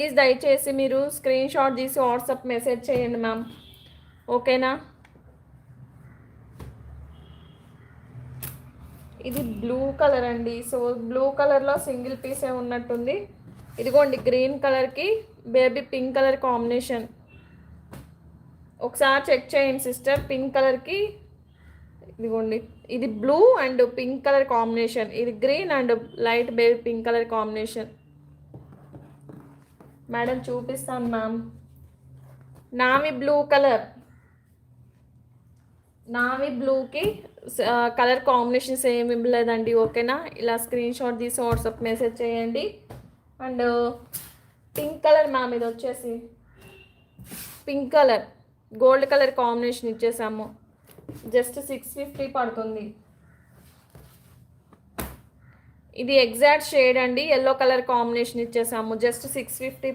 Please దయచేసి మీరు screenshot తీసి వాట్సాప్ మెసేజ్ చేయండి మ్యామ్, ఓకేనా. ఇది బ్లూ కలర్ అండి. సో బ్లూ కలర్లో సింగిల్ పీసే ఉన్నట్టుంది. ఇదిగోండి గ్రీన్ కలర్కి బేబీ పింక్ కలర్ కాంబినేషన్. ఒకసారి చెక్ చేయండి సిస్టర్. పింక్ కలర్కి ఇదిగోండి, ఇది blue and pink colour combination, ఇది green and light baby pink colour combination. Madam చూపిస్తాను ma'am. Navy blue colour, navy బ్లూకి కలర్ కాంబినేషన్స్ ఏమి లేదండి, ఓకేనా. ఇలా స్క్రీన్ షాట్ తీసి వాట్సాప్ మెసేజ్ చేయండి. అండ్ పింక్ కలర్ మ్యామ్, ఇది వచ్చేసి pink colour gold colour combination ఇచ్చేసాము. జస్ట్ 650 పడుతుంది. ఇది ఎగ్జాక్ట్ షేడ్ అండి, ఎల్లో కలర్ కాంబినేషన్ ఇచ్చేసాము. జస్ట్ 650